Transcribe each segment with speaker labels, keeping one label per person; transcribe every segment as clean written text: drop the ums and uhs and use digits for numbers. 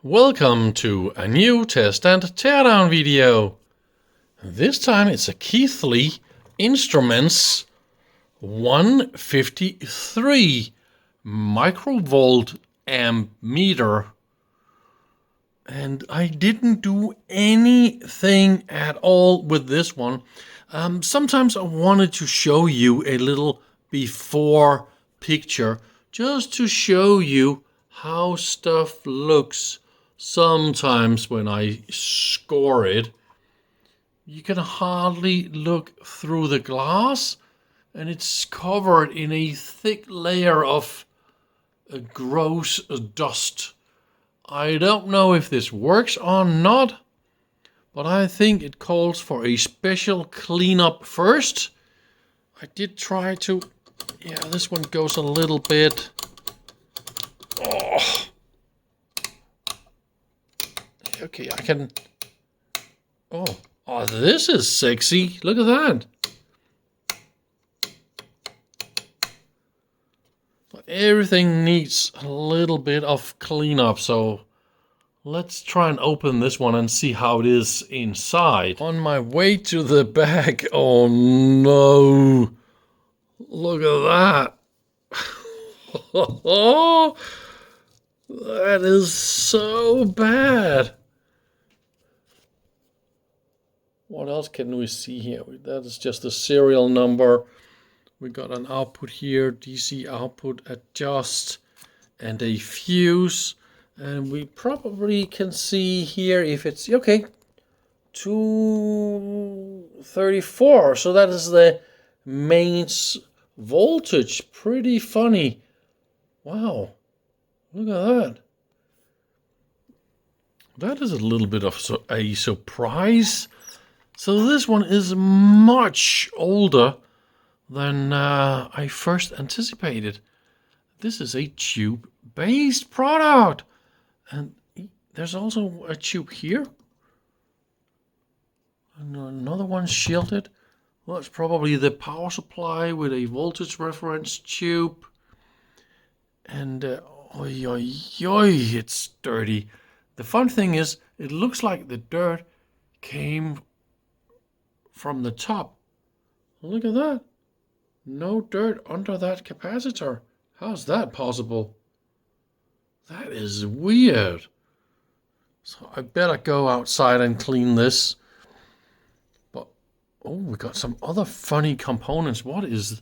Speaker 1: Welcome to a new test and teardown video. This time it's a Keithley Instruments 153 Microvolt ammeter. And I didn't do anything at all with this one. Sometimes I wanted to show you a little before picture just to show you how stuff looks. Sometimes when I score it, you can hardly look through the glass, and it's covered in a thick layer of gross dust. I don't know if this works or not, but I think it calls for a special cleanup first. I did try to, this one goes a little bit. Oh. Okay, I can. Oh, this is sexy. Look at that. But everything needs a little bit of cleanup, so let's try and open this one and see how it is inside. On my way to the back. Oh no. Look at that. That is so bad. What else can we see here? That is just a serial number. We got an output here, DC output, adjust, and a fuse. And we probably can see here if it's, okay, 234. So that is the mains voltage. Pretty funny. Wow, look at that. That is a little bit of a surprise. So this one is much older than I first anticipated. This is a tube-based product. And there's also a tube here. And another one shielded. Well, it's probably the power supply with a voltage reference tube. And, it's dirty. The fun thing is, it looks like the dirt came from the top. Look at that. No dirt under that capacitor. How's that possible? That is weird. So I better go outside and clean this. But, we got some other funny components. What is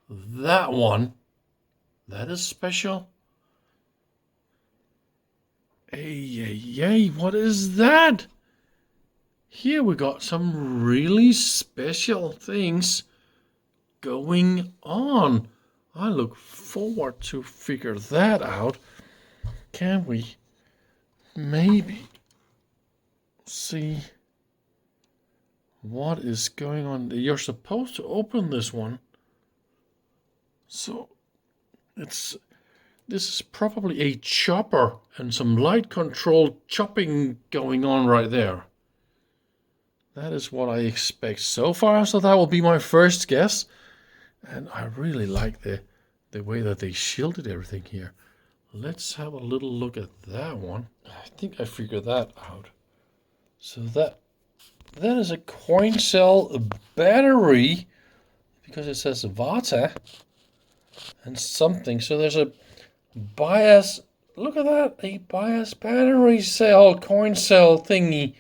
Speaker 1: that one? That is special. Hey, what is that? Here we got some really special things going on. I look forward to figure that out. Can we maybe see what is going on? You're supposed to open this one. So this is probably a chopper and some light controlled chopping going on right there. That is what I expect so far, so that will be my first guess. And I really like the way that they shielded everything here. Let's have a little look at that one. I think I figured that out. So that is a coin cell battery, because it says Vata and something. So there's a bias. Look at that, a bias battery cell, coin cell thingy.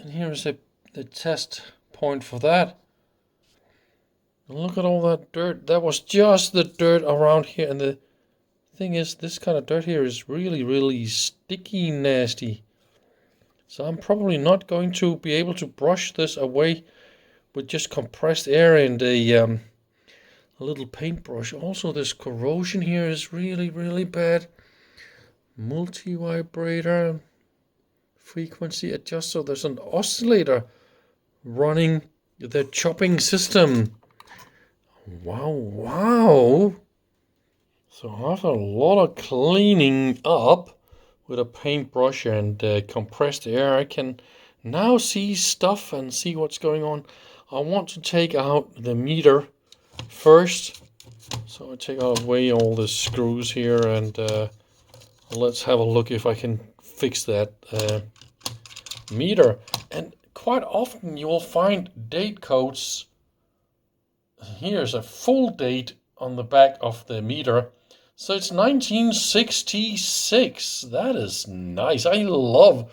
Speaker 1: And here is the test point for that. Look at all that dirt. That was just the dirt around here. And the thing is, this kind of dirt here is really, really sticky, nasty. So I'm probably not going to be able to brush this away with just compressed air and a little paintbrush. Also, this corrosion here is really, really bad. Multi-vibrator. Frequency adjuster. There's an oscillator running the chopping system. Wow. So after a lot of cleaning up with a paintbrush and compressed air, I can now see stuff and see what's going on. I want to take out the meter first. So I take away all the screws here and let's have a look if I can fix that meter. And quite often you'll find date codes. Here's a full date on the back of the meter. So it's 1966. That is nice. I love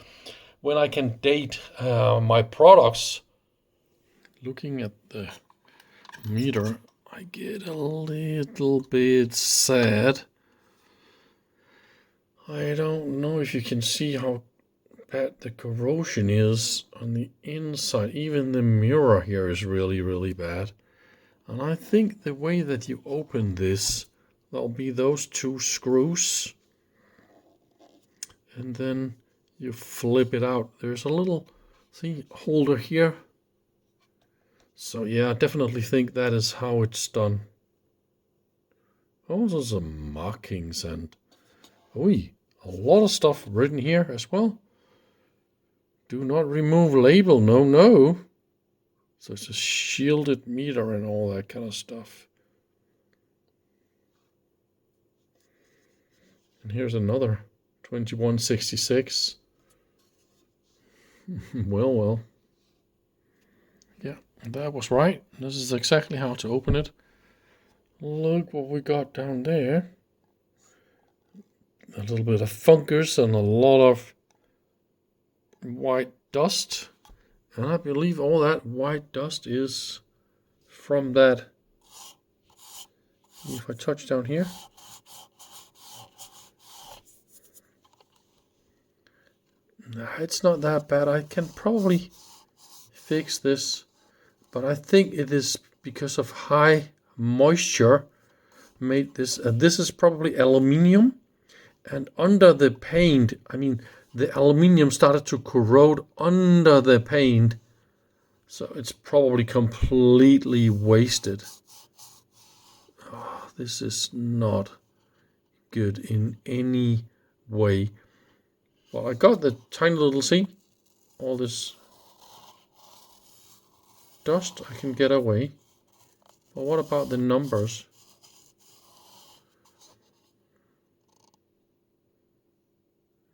Speaker 1: when I can date my products. Looking at the meter, I get a little bit sad. I don't know if you can see how bad the corrosion is on the inside. Even the mirror here is really, really bad. And I think the way that you open this, that'll be those two screws. And then you flip it out. There's a little, see, holder here. So yeah, I definitely think that is how it's done. Also some markings and a lot of stuff written here as well. Do not remove label, no. So it's a shielded meter and all that kind of stuff. And here's another 2166. Well. Yeah, that was right. This is exactly how to open it. Look what we got down there. A little bit of fungus and a lot of white dust. And I believe all that white dust is from that. If I touch down here. Nah, it's not that bad. I can probably fix this. But I think it is because of high moisture made this. This is probably aluminium. And under the paint, I mean, the aluminium started to corrode under the paint. So it's probably completely wasted. Oh, this is not good in any way. Well, I got the tiny little, see, all this dust I can get away. But what about the numbers?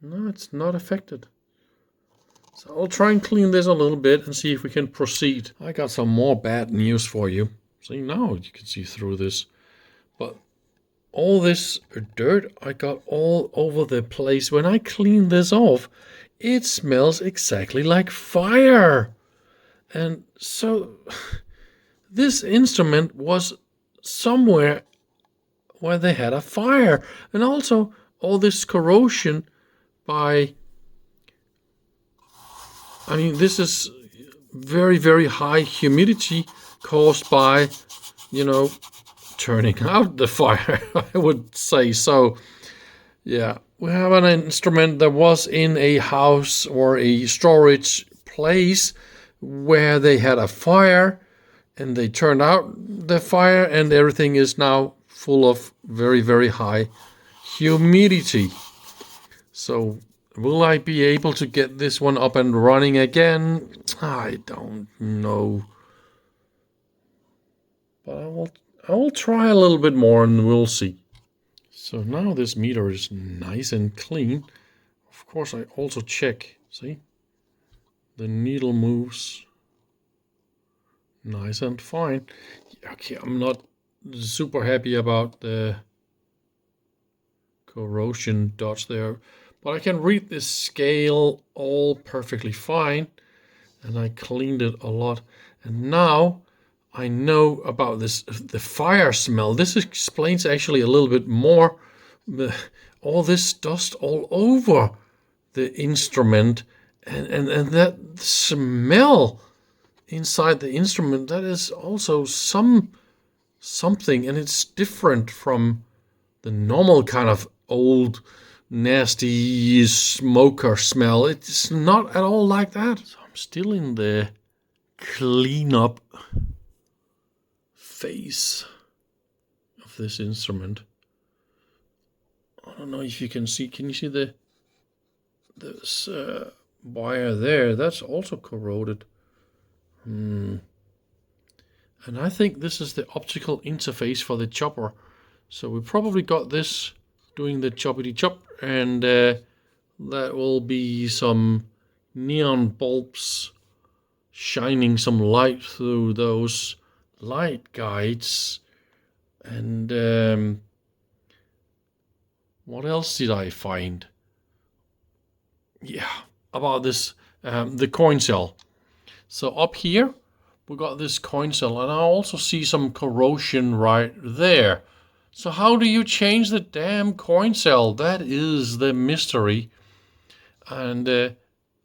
Speaker 1: No, it's not affected. So I'll try and clean this a little bit and see if we can proceed. I got some more bad news for you. See, now you can see through this. But all this dirt I got all over the place. When I clean this off, it smells exactly like fire. And so this instrument was somewhere where they had a fire. And also all this corrosion by, I mean, this is very, very high humidity caused by, turning out the fire, I would say. So, yeah, we have an instrument that was in a house or a storage place where they had a fire and they turned out the fire and everything is now full of very, very high humidity. So will I be able to get this one up and running again? I don't know. But I will try a little bit more and we'll see. So now this meter is nice and clean. Of course, I also check, see? The needle moves nice and fine. Okay, I'm not super happy about the corrosion dots there. But I can read this scale all perfectly fine. And I cleaned it a lot. And now I know about this, the fire smell. This explains actually a little bit more. All this dust all over the instrument. And that smell inside the instrument, that is also something. And it's different from the normal kind of old nasty smoker smell. It's not at all like that. So I'm still in the cleanup phase of this instrument. I don't know if you can see. Can you see this wire there? That's also corroded. And I think this is the optical interface for the chopper. So we probably got this doing the choppity chop, and that will be some neon bulbs shining some light through those light guides. And what else did I find? Yeah, about this, the coin cell. So up here, we got this coin cell, and I also see some corrosion right there. So how do you change the damn coin cell? That is the mystery. And I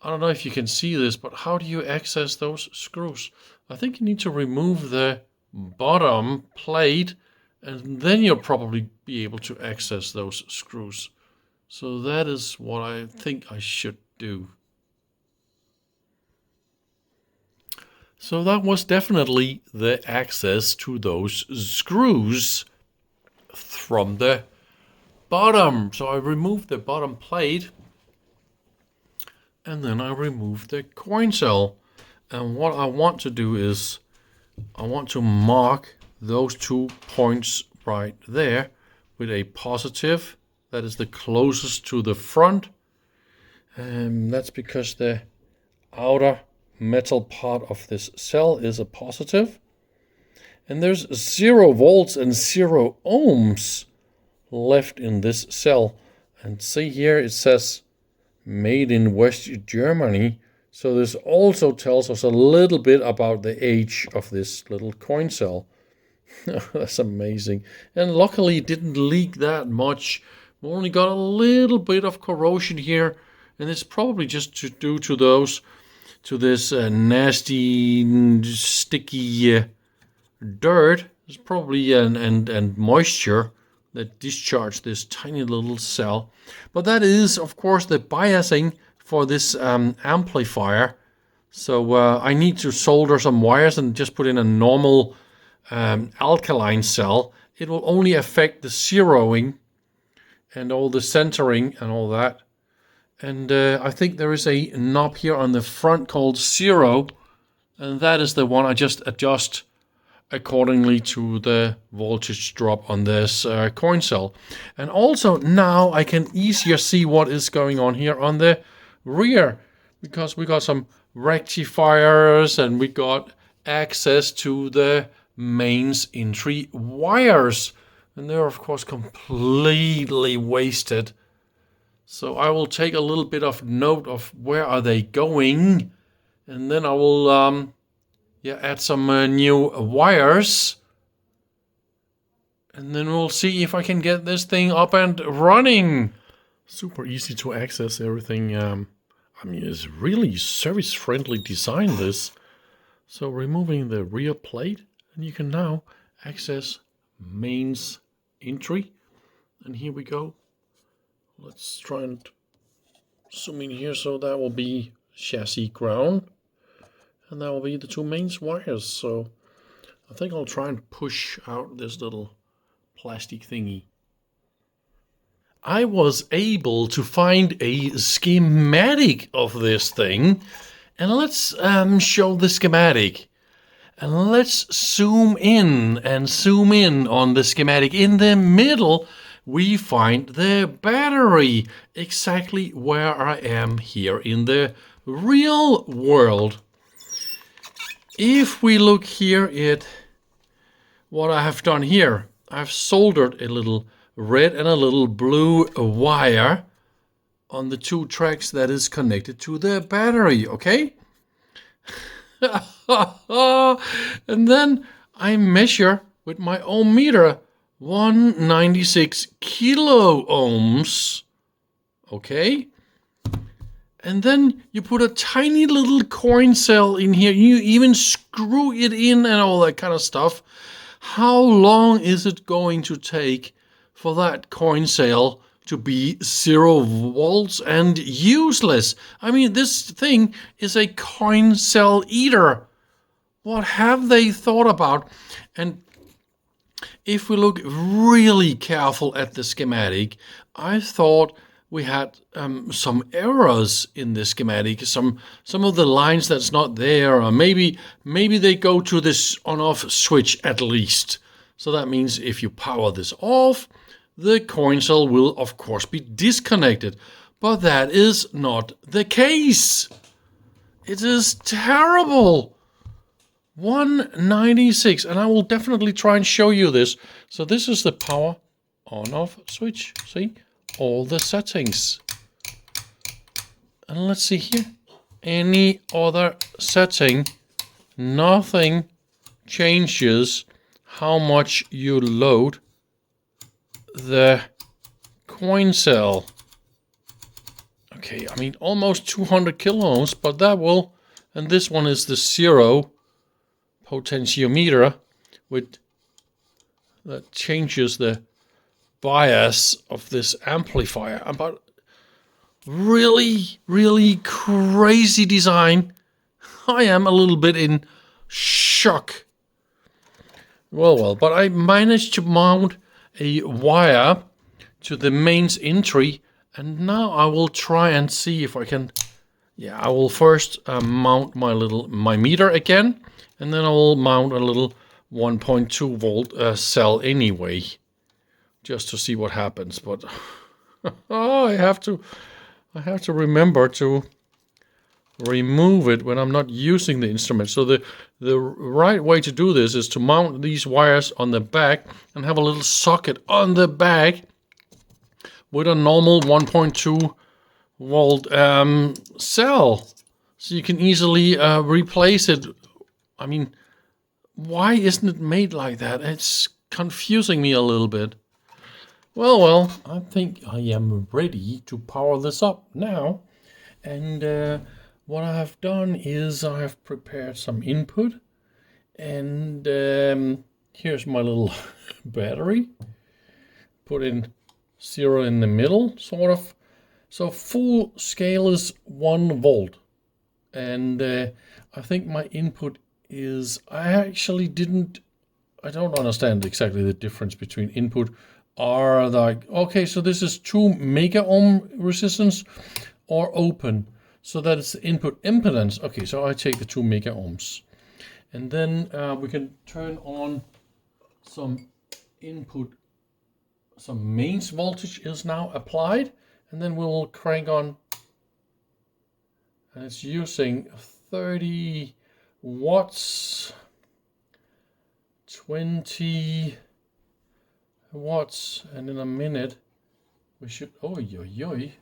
Speaker 1: don't know if you can see this, but how do you access those screws? I think you need to remove the bottom plate, and then you'll probably be able to access those screws. So that is what I think I should do. So that was definitely the access to those screws from the bottom. So I removed the bottom plate, and then I removed the coin cell. And what I want to do is I want to mark those 2 points right there with a positive. That is the closest to the front. And that's because the outer metal part of this cell is a positive. And there's 0 volts and 0 ohms left in this cell. And see here it says made in West Germany. So this also tells us a little bit about the age of this little coin cell. That's amazing. And luckily it didn't leak that much. We only got a little bit of corrosion here, and it's probably just due to this nasty, sticky dirt. It's probably and moisture that discharged this tiny little cell. But that is, of course, the biasing for this amplifier. So I need to solder some wires and just put in a normal alkaline cell. It will only affect the zeroing and all the centering and all that. And I think there is a knob here on the front called 0, and that is the one I just adjust accordingly to the voltage drop on this coin cell. And also now I can easier see what is going on here on the rear, because we got some rectifiers and we got access to the mains entry wires, and they're of course completely wasted. So I will take a little bit of note of where are they going, and then I will add some new wires, and then we'll see if I can get this thing up and running. Super easy to access everything. I mean, it's really service-friendly design, this. So removing the rear plate, and you can now access mains entry. And here we go. Let's try and zoom in here. So that will be chassis ground, and that will be the 2 mains wires. So I think I'll try and push out this little plastic thingy. I was able to find a schematic of this thing, and let's show the schematic. And let's zoom in on the schematic. In the middle, we find the battery, exactly where I am here in the real world. If we look here at what I have done here, I've soldered a little red and a little blue wire on the 2 tracks that is connected to the battery, okay? And then I measure with my ohm meter 196 kilo ohms, okay? And then you put a tiny little coin cell in here. You even screw it in and all that kind of stuff. How long is it going to take for that coin cell to be 0 volts and useless? I mean, this thing is a coin cell eater. What have they thought about? And if we look really careful at the schematic, I thought we had some errors in the schematic, some of the lines that's not there, or maybe they go to this on-off switch at least. So that means if you power this off, the coin cell will of course be disconnected. But that is not the case. It is terrible. 196, and I will definitely try and show you this. So this is the power on off switch. See, all the settings. And let's see here. Any other setting, nothing changes how much you load the coin cell. Okay, I mean almost 200 kilo ohms, but that will, and this one is the 0 potentiometer, with that changes the bias of this amplifier. But really, really crazy design. I am a little bit in shock. Well, but I managed to mount a wire to the mains entry, and now I will try and see if I can. Yeah, I will first mount my meter again, and then I will mount a little 1.2 volt cell anyway, just to see what happens. But oh, I have to remember to remove it when I'm not using the instrument. So the right way to do this is to mount these wires on the back and have a little socket on the back with a normal 1.2 volt cell, so you can easily replace it. I mean, why isn't it made like that? It's confusing me a little bit. Well, I think I am ready to power this up now. And what I have done is I have prepared some input. And here's my little battery. Put in 0 in the middle, sort of. So full scale is 1 volt. And I think my input is, I don't understand exactly the difference between input are like, okay, so this is 2 mega ohm resistance or open. So that is the input impedance. Okay, so I take the 2 mega ohms. And then we can turn on some input, some mains voltage is now applied. And then we will crank on. And it's using 30 watts, 20 watts, and in a minute we should, we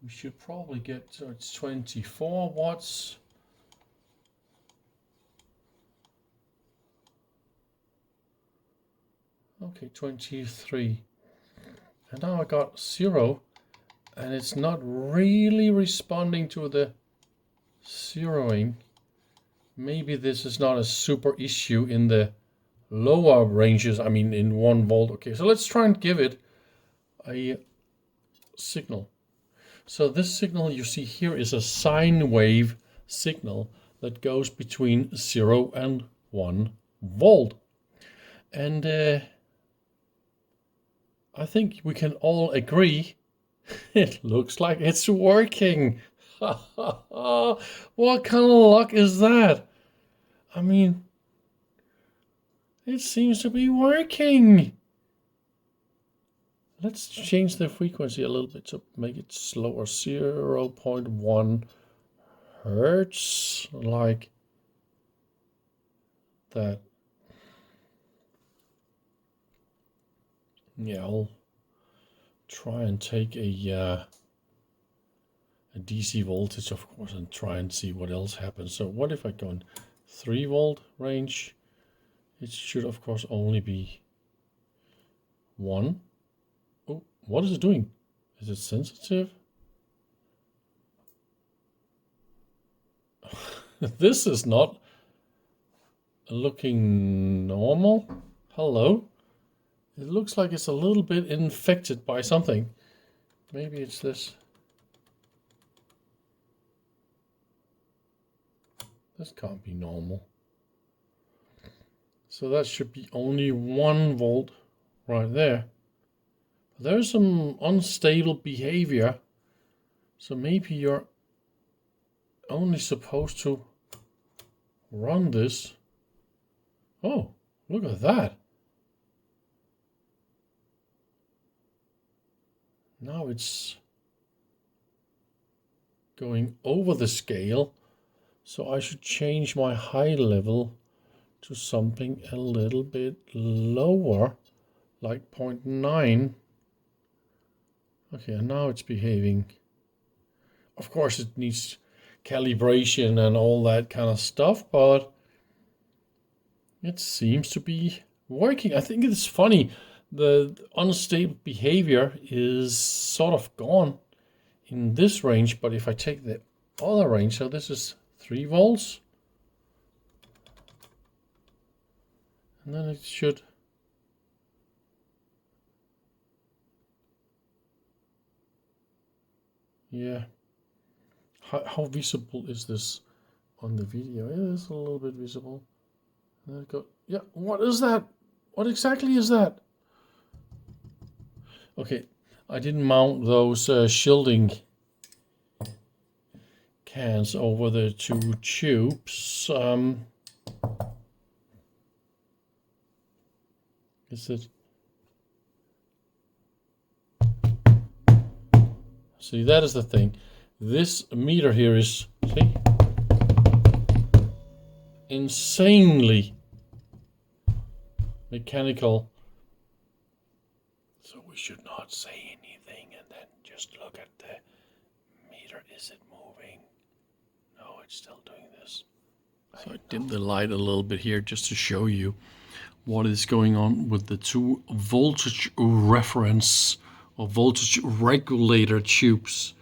Speaker 1: should probably get to 24 watts. Okay, 23. And now I got 0, and it's not really responding to the zeroing. Maybe this is not a super issue in the lower ranges, I mean in 1 volt. Okay, so let's try and give it a signal. So this signal you see here is a sine wave signal that goes between 0 and 1 volt. And I think we can all agree it looks like it's working. What kind of luck is that? I mean, it seems to be working. Let's change the frequency a little bit to make it slower. 0.1 hertz, like that. Yeah, I'll try and take a DC voltage, of course, and try and see what else happens. So what if I go in 3 volt range? It should, of course, only be 1. Oh, what is it doing? Is it sensitive? This is not looking normal. Hello? It looks like it's a little bit infected by something. Maybe it's this. This can't be normal. So that should be only 1 volt right there. There's some unstable behavior. So maybe you're only supposed to run this. Oh, look at that. Now it's going over the scale, so I should change my high level to something a little bit lower, like 0.9. Okay, and now it's behaving. Of course it needs calibration and all that kind of stuff, but it seems to be working. I think it's funny, the unstable behavior is sort of gone in this range, but if I take the other range, so this is 3 volts, and then it should, yeah. How visible is this on the video? It is a little bit visible. There we go. Yeah, what is that? What exactly is that? Okay, I didn't mount those shielding cans over the 2 tubes. Is it? See, that is the thing. This meter here is, see, insanely mechanical. So we should not say anything and then just look at the meter. Is it moving? No, it's still doing this. So I dimmed the light a little bit here just to show you what is going on with the 2 voltage reference or voltage regulator tubes.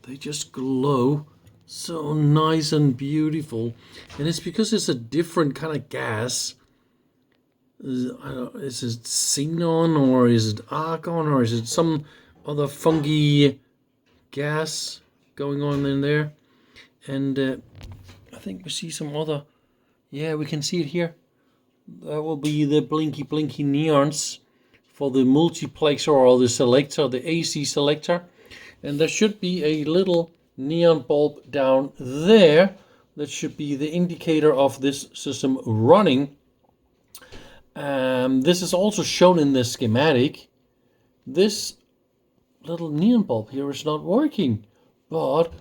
Speaker 1: They just glow so nice and beautiful. And it's because it's a different kind of gas. I don't know, is it xenon or is it argon or is it some other funky gas going on in there? And I think we see some other, yeah, we can see it here. That will be the blinky neons for the multiplexer or the selector, the AC selector. And there should be a little neon bulb down there that should be the indicator of this system running. This is also shown in the schematic. This little neon bulb here is not working, but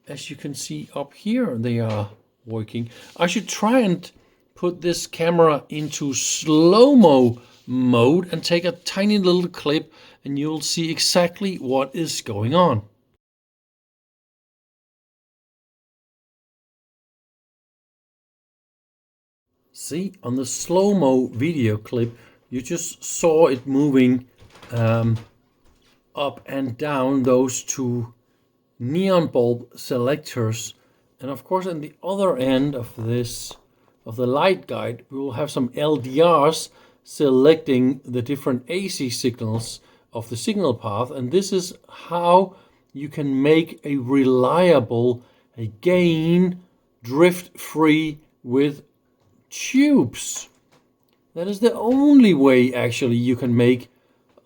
Speaker 1: as you can see up here, they are working. I should try and put this camera into slow-mo mode and take a tiny little clip, and you'll see exactly what is going on. See, on the slow-mo video clip, you just saw it moving up and down those 2 neon bulb selectors. And of course, on the other end of this, of the light guide, we will have some LDRs selecting the different AC signals of the signal path. And this is how you can make a reliable, a gain drift free with tubes. That is the only way actually you can make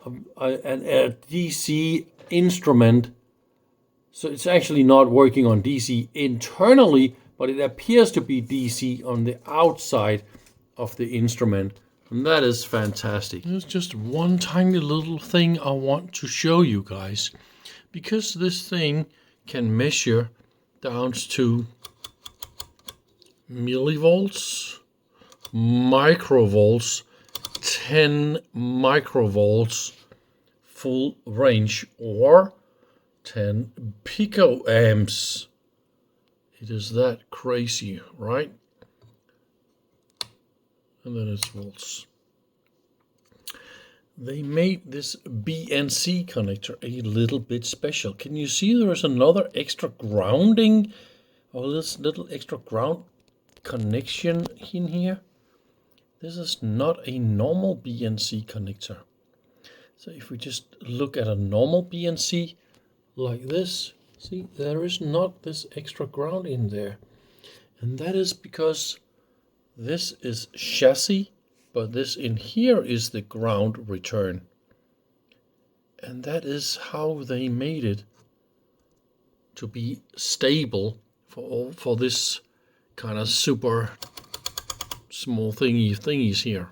Speaker 1: a DC instrument. So it's actually not working on DC internally, but it appears to be DC on the outside of the instrument. And that is fantastic. There's just one tiny little thing I want to show you guys. Because this thing can measure down to millivolts, microvolts, 10 microvolts full range, or 10 picoamps. It is that crazy, right? And then it's volts. They made this BNC connector a little bit special. Can you see there is another extra grounding, or this little extra ground connection in here? This is not a normal BNC connector. So if we just look at a normal BNC like this, see, there is not this extra ground in there. And that is because this is chassis, but this in here is the ground return. And that is how they made it to be stable for this kind of super small thingies here.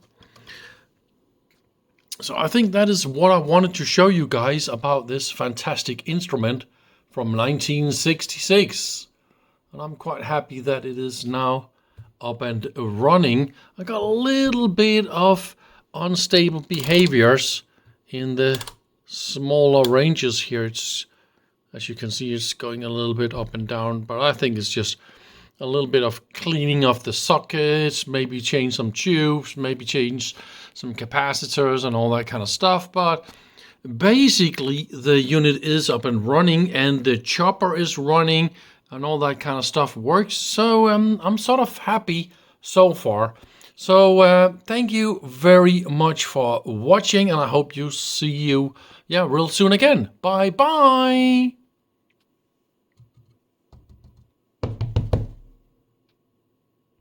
Speaker 1: So I think that is what I wanted to show you guys about this fantastic instrument from 1966. And I'm quite happy that it is now up and running. I got a little bit of unstable behaviors in the smaller ranges here. It's, as you can see, it's going a little bit up and down, but I think it's just a little bit of cleaning of the sockets, maybe change some tubes, maybe change some capacitors and all that kind of stuff. But basically the unit is up and running and the chopper is running and all that kind of stuff works. So I'm sort of happy so far. So thank you very much for watching, and I hope you see you real soon again. Bye bye.